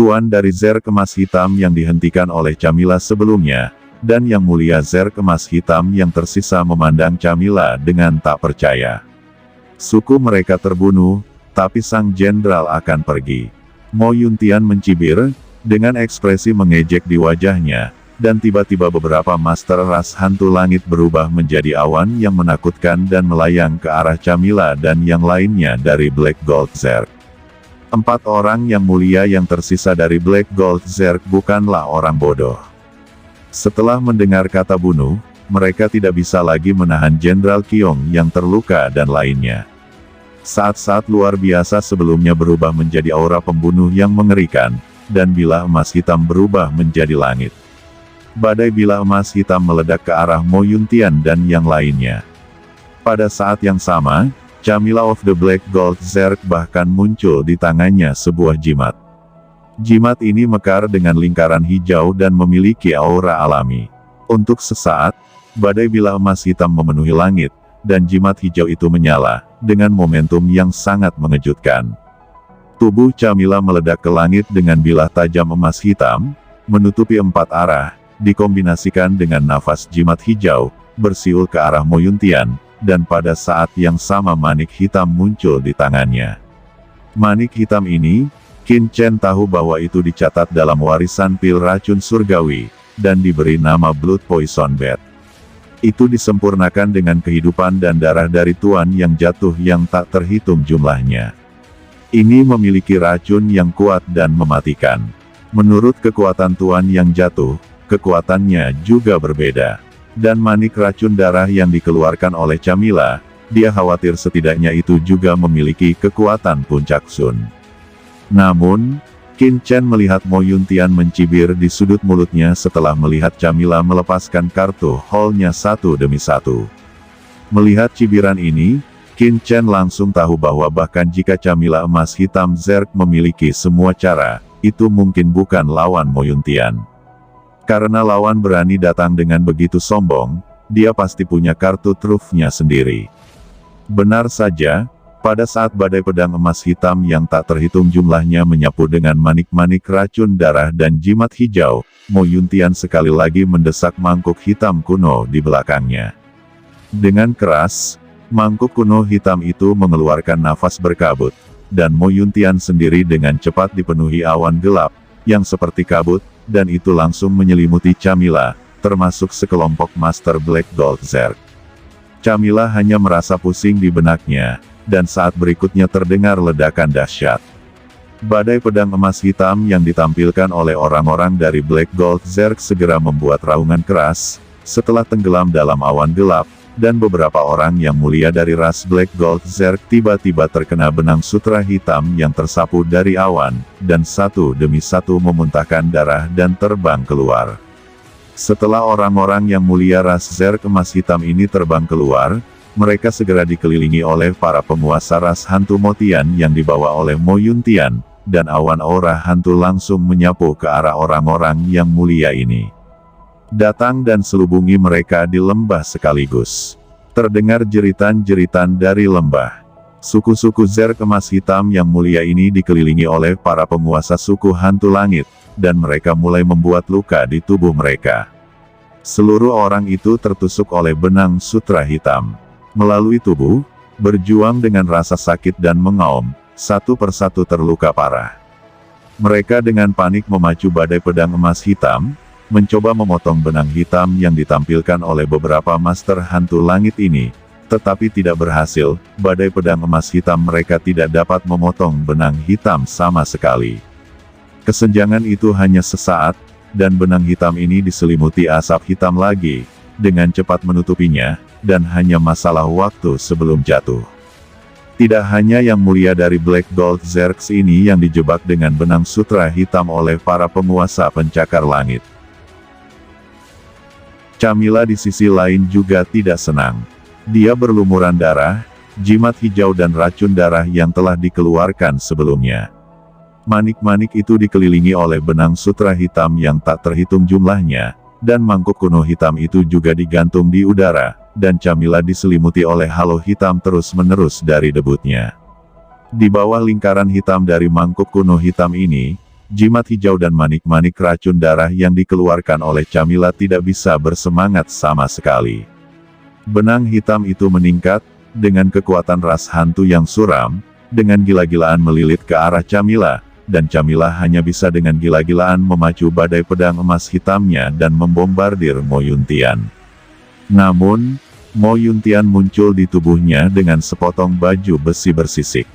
Tuan dari Zerk emas hitam yang dihentikan oleh Camilla sebelumnya, dan Yang Mulia Zerk emas hitam yang tersisa memandang Camilla dengan tak percaya. Suku mereka terbunuh, tapi sang jenderal akan pergi. Mo Yuntian mencibir, dengan ekspresi mengejek di wajahnya, dan tiba-tiba beberapa master ras hantu langit berubah menjadi awan yang menakutkan dan melayang ke arah Camilla dan yang lainnya dari Black Gold Zerk. 4 orang yang mulia yang tersisa dari Black Gold Zerk bukanlah orang bodoh. Setelah mendengar kata bunuh, mereka tidak bisa lagi menahan Jenderal Qiong yang terluka dan lainnya. Saat-saat luar biasa sebelumnya berubah menjadi aura pembunuh yang mengerikan, dan bilah emas hitam berubah menjadi langit. Badai bilah emas hitam meledak ke arah Mo Yuntian dan yang lainnya. Pada saat yang sama, Camilla of the Black Gold Zerk bahkan muncul di tangannya sebuah jimat. Jimat ini mekar dengan lingkaran hijau dan memiliki aura alami. Untuk sesaat, badai bilah emas hitam memenuhi langit, dan jimat hijau itu menyala, dengan momentum yang sangat mengejutkan. Tubuh Camilla meledak ke langit dengan bilah tajam emas hitam, menutupi 4 arah, dikombinasikan dengan nafas jimat hijau, bersiul ke arah Mo Yuntian, dan pada saat yang sama manik hitam muncul di tangannya. Manik hitam ini, Qin Chen tahu bahwa itu dicatat dalam warisan pil racun surgawi, dan diberi nama Blood Poison Bat. Itu disempurnakan dengan kehidupan dan darah dari Tuan yang jatuh yang tak terhitung jumlahnya. Ini memiliki racun yang kuat dan mematikan. Menurut kekuatan Tuan yang jatuh, kekuatannya juga berbeda. Dan manik racun darah yang dikeluarkan oleh Camilla, dia khawatir setidaknya itu juga memiliki kekuatan puncak Sun. Namun, Qin Chen melihat Mo Yuntian mencibir di sudut mulutnya setelah melihat Camilla melepaskan kartu hall-nya satu demi satu. Melihat cibiran ini, Qin Chen langsung tahu bahwa bahkan jika Camilla emas hitam Zerk memiliki semua cara, itu mungkin bukan lawan Mo Yuntian. Karena lawan berani datang dengan begitu sombong, dia pasti punya kartu trufnya sendiri. Benar saja, pada saat badai pedang emas hitam yang tak terhitung jumlahnya menyapu dengan manik-manik racun darah dan jimat hijau, Mo Yuntian sekali lagi mendesak mangkuk hitam kuno di belakangnya. Dengan keras, mangkuk kuno hitam itu mengeluarkan nafas berkabut, dan Mo Yuntian sendiri dengan cepat dipenuhi awan gelap, yang seperti kabut, dan itu langsung menyelimuti Camilla, termasuk sekelompok Master Black Gold Zerk. Camilla hanya merasa pusing di benaknya, dan saat berikutnya terdengar ledakan dahsyat. Badai pedang emas hitam yang ditampilkan oleh orang-orang dari Black Gold Zerk segera membuat raungan keras, setelah tenggelam dalam awan gelap, dan beberapa orang yang mulia dari ras Black Gold Zerk tiba-tiba terkena benang sutra hitam yang tersapu dari awan, dan satu demi satu memuntahkan darah dan terbang keluar. Setelah orang-orang yang mulia ras Zerk emas hitam ini terbang keluar, mereka segera dikelilingi oleh para penguasa ras hantu Motian yang dibawa oleh Mo Yuntian, dan awan aura hantu langsung menyapu ke arah orang-orang yang mulia ini. Datang dan selubungi mereka di lembah sekaligus. Terdengar jeritan-jeritan dari lembah. Suku-suku Zerk emas hitam yang mulia ini dikelilingi oleh para penguasa suku hantu langit, dan mereka mulai membuat luka di tubuh mereka. Seluruh orang itu tertusuk oleh benang sutra hitam. Melalui tubuh, berjuang dengan rasa sakit dan mengaum, satu persatu terluka parah. Mereka dengan panik memacu badai pedang emas hitam, mencoba memotong benang hitam yang ditampilkan oleh beberapa master hantu langit ini, tetapi tidak berhasil. Badai pedang emas hitam mereka tidak dapat memotong benang hitam sama sekali. Kesenjangan itu hanya sesaat, dan benang hitam ini diselimuti asap hitam lagi, dengan cepat menutupinya, dan hanya masalah waktu sebelum jatuh. Tidak hanya yang mulia dari Black Gold Zerk ini yang dijebak dengan benang sutra hitam oleh para penguasa pencakar langit. Camilla di sisi lain juga tidak senang. Dia berlumuran darah, jimat hijau dan racun darah yang telah dikeluarkan sebelumnya. Manik-manik itu dikelilingi oleh benang sutra hitam yang tak terhitung jumlahnya, dan mangkuk kuno hitam itu juga digantung di udara, dan Camilla diselimuti oleh halo hitam terus-menerus dari debutnya. Di bawah lingkaran hitam dari mangkuk kuno hitam ini, jimat hijau dan manik-manik racun darah yang dikeluarkan oleh Chamila tidak bisa bersemangat sama sekali. Benang hitam itu meningkat, dengan kekuatan ras hantu yang suram, dengan gila-gilaan melilit ke arah Chamila, dan Chamila hanya bisa dengan gila-gilaan memacu badai pedang emas hitamnya dan membombardir Mo Yuntian. Namun, Mo Yuntian muncul di tubuhnya dengan sepotong baju besi bersisik.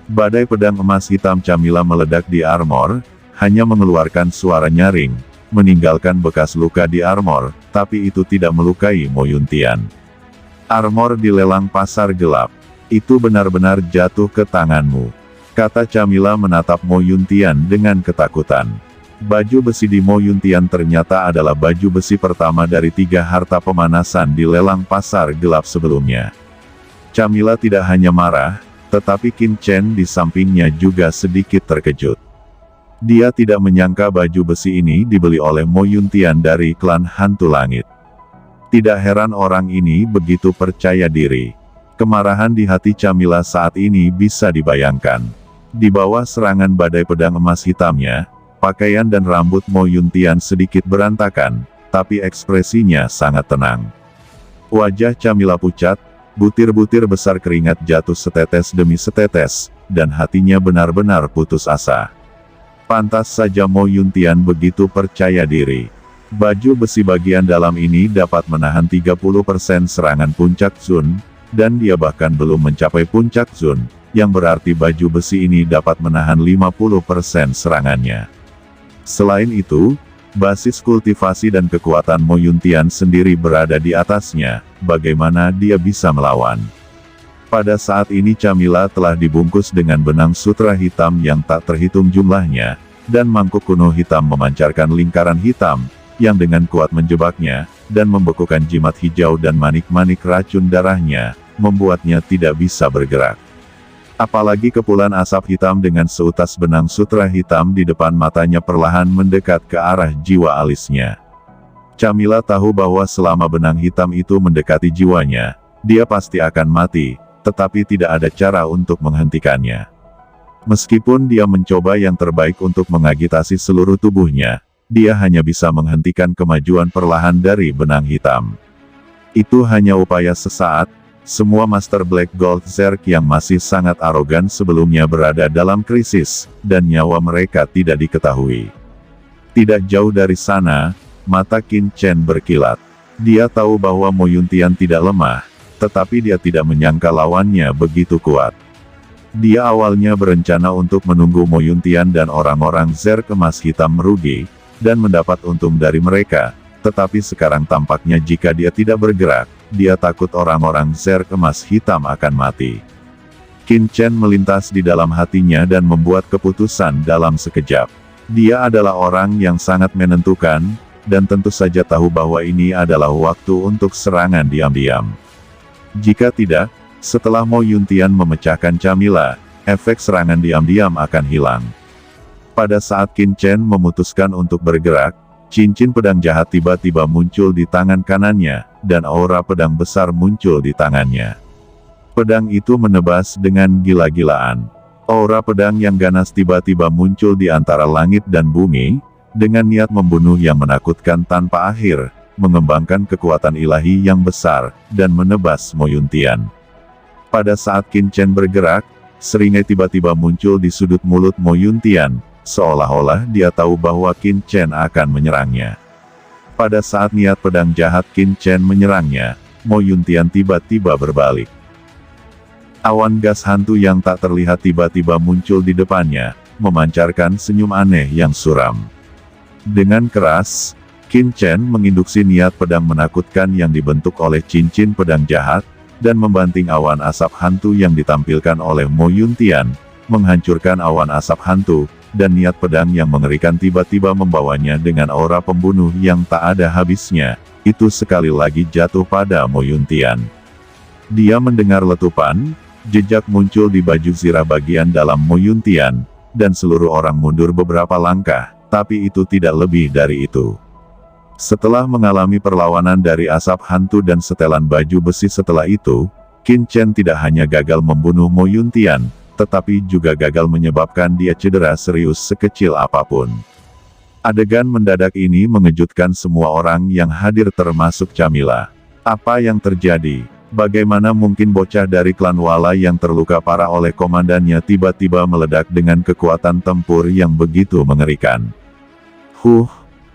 Badai pedang emas hitam Chamila meledak di armor, hanya mengeluarkan suara nyaring, meninggalkan bekas luka di armor, tapi itu tidak melukai Mo Yuntian. Armor di lelang pasar gelap. Itu benar-benar jatuh ke tanganmu, kata Chamila menatap Mo Yuntian dengan ketakutan. Baju besi di Mo Yuntian ternyata adalah baju besi pertama dari 3 harta pemanasan di lelang pasar gelap sebelumnya. Chamila tidak hanya marah, tetapi Qin Chen di sampingnya juga sedikit terkejut. Dia tidak menyangka baju besi ini dibeli oleh Mo Yuntian dari klan Hantu Langit. Tidak heran orang ini begitu percaya diri. Kemarahan di hati Chamila saat ini bisa dibayangkan. Di bawah serangan badai pedang emas hitamnya, pakaian dan rambut Mo Yuntian sedikit berantakan, tapi ekspresinya sangat tenang. Wajah Chamila pucat, butir-butir besar keringat jatuh setetes demi setetes, dan hatinya benar-benar putus asa. Pantas saja Mo Yuntian begitu percaya diri. Baju besi bagian dalam ini dapat menahan 30% serangan puncak Zun, dan dia bahkan belum mencapai puncak Zun, yang berarti baju besi ini dapat menahan 50% serangannya. Selain itu, basis kultivasi dan kekuatan Mo Yuntian sendiri berada di atasnya, bagaimana dia bisa melawan? Pada saat ini Chamila telah dibungkus dengan benang sutra hitam yang tak terhitung jumlahnya, dan mangkuk kuno hitam memancarkan lingkaran hitam, yang dengan kuat menjebaknya, dan membekukan jimat hijau dan manik-manik racun darahnya, membuatnya tidak bisa bergerak. Apalagi kepulan asap hitam dengan seutas benang sutra hitam di depan matanya perlahan mendekat ke arah jiwa alisnya. Chamila tahu bahwa selama benang hitam itu mendekati jiwanya, dia pasti akan mati, tetapi tidak ada cara untuk menghentikannya. Meskipun dia mencoba yang terbaik untuk mengagitasi seluruh tubuhnya, dia hanya bisa menghentikan kemajuan perlahan dari benang hitam. Itu hanya upaya sesaat. Semua Master Black Gold Zerg yang masih sangat arogan sebelumnya berada dalam krisis, dan nyawa mereka tidak diketahui. Tidak jauh dari sana, mata Qin Chen berkilat. Dia tahu bahwa Mo Yuntian tidak lemah, tetapi dia tidak menyangka lawannya begitu kuat. Dia awalnya berencana untuk menunggu Mo Yuntian dan orang-orang Zerg emas hitam merugi, dan mendapat untung dari mereka, tetapi sekarang tampaknya jika dia tidak bergerak, dia takut orang-orang Zerg emas hitam akan mati. Qin Chen melintas di dalam hatinya dan membuat keputusan dalam sekejap. Dia adalah orang yang sangat menentukan, dan tentu saja tahu bahwa ini adalah waktu untuk serangan diam-diam. Jika tidak, setelah Mo Yuntian memecahkan Chamila, efek serangan diam-diam akan hilang. Pada saat Qin Chen memutuskan untuk bergerak, cincin pedang jahat tiba-tiba muncul di tangan kanannya, dan aura pedang besar muncul di tangannya. Pedang itu menebas dengan gila-gilaan. Aura pedang yang ganas tiba-tiba muncul di antara langit dan bumi, dengan niat membunuh yang menakutkan tanpa akhir, mengembangkan kekuatan ilahi yang besar, dan menebas Mo Yuntian. Pada saat Qin Chen bergerak, seringai tiba-tiba muncul di sudut mulut Mo Yuntian, seolah-olah dia tahu bahwa Qin Chen akan menyerangnya. Pada saat niat pedang jahat Qin Chen menyerangnya, Mo Yuntian tiba-tiba berbalik. Awan gas hantu yang tak terlihat tiba-tiba muncul di depannya, memancarkan senyum aneh yang suram. Dengan keras, Qin Chen menginduksi niat pedang menakutkan yang dibentuk oleh cincin pedang jahat, dan membanting awan asap hantu yang ditampilkan oleh Mo Yuntian, menghancurkan awan asap hantu, dan niat pedang yang mengerikan tiba-tiba membawanya dengan aura pembunuh yang tak ada habisnya, itu sekali lagi jatuh pada Mo Yuntian. Dia mendengar letupan, jejak muncul di baju zirah bagian dalam Mo Yuntian, dan seluruh orang mundur beberapa langkah, tapi itu tidak lebih dari itu. Setelah mengalami perlawanan dari asap hantu dan setelan baju besi setelah itu, Qin Chen tidak hanya gagal membunuh Mo Yuntian, tetapi juga gagal menyebabkan dia cedera serius sekecil apapun. Adegan mendadak ini mengejutkan semua orang yang hadir termasuk Chamila. Apa yang terjadi? Bagaimana mungkin bocah dari klan Wala yang terluka parah oleh komandannya tiba-tiba meledak dengan kekuatan tempur yang begitu mengerikan?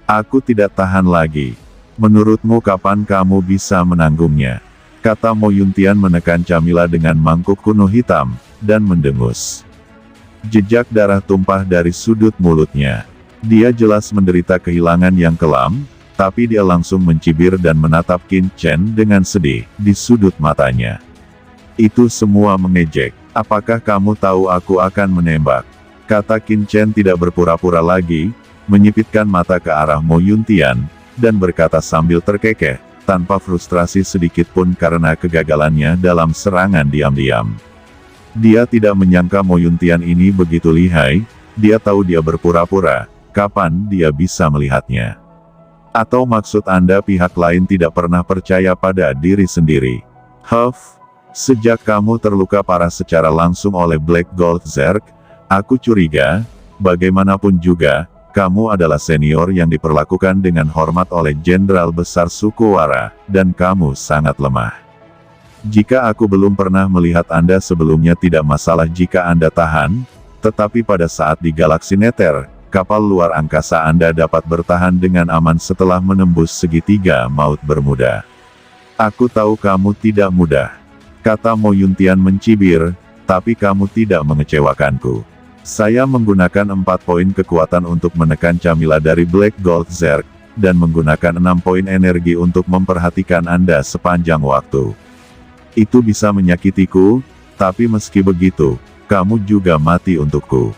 Aku tidak tahan lagi. Menurutmu kapan kamu bisa menanggungnya? Kata Mo Yuntian menekan Chamila dengan mangkuk kuno hitam, dan mendengus. Jejak darah tumpah dari sudut mulutnya. Dia jelas menderita kehilangan yang kelam, tapi dia langsung mencibir dan menatap Qin Chen dengan sedih di sudut matanya. Itu semua mengejek. Apakah kamu tahu aku akan menembak? Kata Qin Chen tidak berpura-pura lagi, menyipitkan mata ke arah Mo Yuntian, dan berkata sambil terkekeh, tanpa frustrasi sedikit pun karena kegagalannya dalam serangan diam-diam. Dia tidak menyangka Mo Yuntian ini begitu lihai, dia tahu dia berpura-pura, kapan dia bisa melihatnya? Atau maksud Anda pihak lain tidak pernah percaya pada diri sendiri? Sejak kamu terluka parah secara langsung oleh Black Gold Zerg, aku curiga, bagaimanapun juga, kamu adalah senior yang diperlakukan dengan hormat oleh Jenderal Besar Suku Wara, dan kamu sangat lemah. Jika aku belum pernah melihat Anda sebelumnya tidak masalah jika Anda tahan, tetapi pada saat di Galaksi Nether, kapal luar angkasa Anda dapat bertahan dengan aman setelah menembus segitiga maut Bermuda. Aku tahu kamu tidak mudah. Kata Mo Yuntian mencibir, tapi kamu tidak mengecewakanku. Saya menggunakan 4 poin kekuatan untuk menekan Chamila dari Black Gold Zerg, dan menggunakan 6 poin energi untuk memperhatikan Anda sepanjang waktu. Itu bisa menyakitiku, tapi meski begitu, kamu juga mati untukku.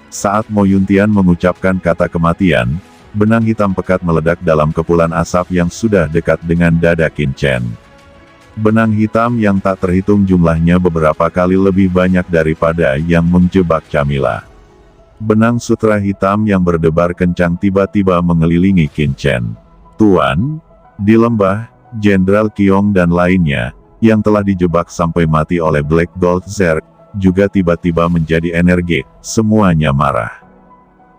Saat Mo Yuntian mengucapkan kata kematian, benang hitam pekat meledak dalam kepulan asap yang sudah dekat dengan dada Qin Chen. Benang hitam yang tak terhitung jumlahnya beberapa kali lebih banyak daripada yang menjebak Chamila. Benang sutra hitam yang berdebar kencang tiba-tiba mengelilingi Qin Chen. Tuan, di lembah, Jenderal Qiong dan lainnya, yang telah dijebak sampai mati oleh Black Gold Zerg, juga tiba-tiba menjadi energi, semuanya marah.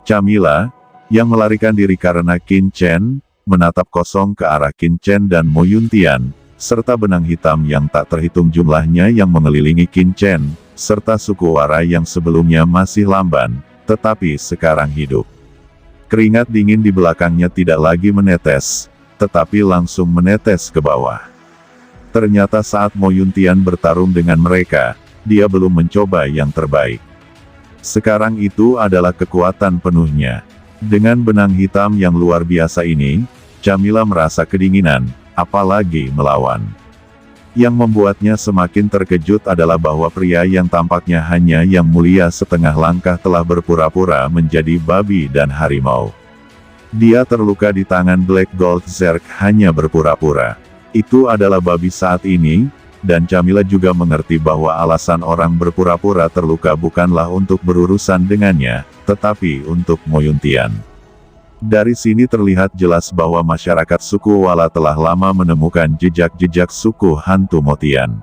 Chamila, yang melarikan diri karena Qin Chen, menatap kosong ke arah Qin Chen dan Mo Yuntian, serta benang hitam yang tak terhitung jumlahnya yang mengelilingi Qin Chen, serta suku Wara yang sebelumnya masih lamban, tetapi sekarang hidup. Keringat dingin di belakangnya tidak lagi menetes, tetapi langsung menetes ke bawah. Ternyata saat Mo Yuntian bertarung dengan mereka, dia belum mencoba yang terbaik. Sekarang itu adalah kekuatan penuhnya. Dengan benang hitam yang luar biasa ini, Chamila merasa kedinginan, apalagi melawan. Yang membuatnya semakin terkejut adalah bahwa pria yang tampaknya hanya yang mulia setengah langkah telah berpura-pura menjadi babi dan harimau. Dia terluka di tangan Black Gold Zerg hanya berpura-pura. Itu adalah babi saat ini, dan Chamila juga mengerti bahwa alasan orang berpura-pura terluka bukanlah untuk berurusan dengannya, tetapi untuk Mo Yuntian. Dari sini terlihat jelas bahwa masyarakat suku Wala telah lama menemukan jejak-jejak suku hantu Motian.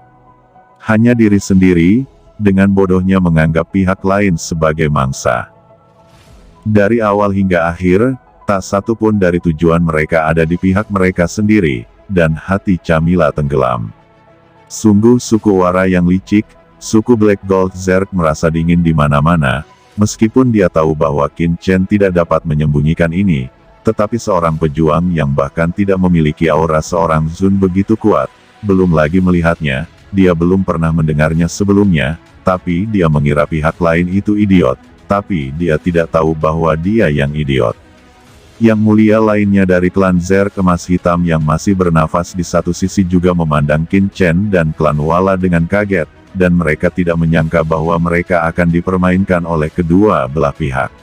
Hanya diri sendiri, dengan bodohnya menganggap pihak lain sebagai mangsa. Dari awal hingga akhir, tak satu pun dari tujuan mereka ada di pihak mereka sendiri, dan hati Chamila tenggelam. Sungguh suku Wara yang licik, suku Black Gold Zerg merasa dingin di mana-mana, meskipun dia tahu bahwa Qin Chen tidak dapat menyembunyikan ini, tetapi seorang pejuang yang bahkan tidak memiliki aura seorang Zun begitu kuat, belum lagi melihatnya, dia belum pernah mendengarnya sebelumnya, tapi dia mengira pihak lain itu idiot, tapi dia tidak tahu bahwa dia yang idiot. Yang mulia lainnya dari klan Zerg Emas Hitam yang masih bernafas di satu sisi juga memandang Qin Chen dan klan Wala dengan kaget, dan mereka tidak menyangka bahwa mereka akan dipermainkan oleh kedua belah pihak.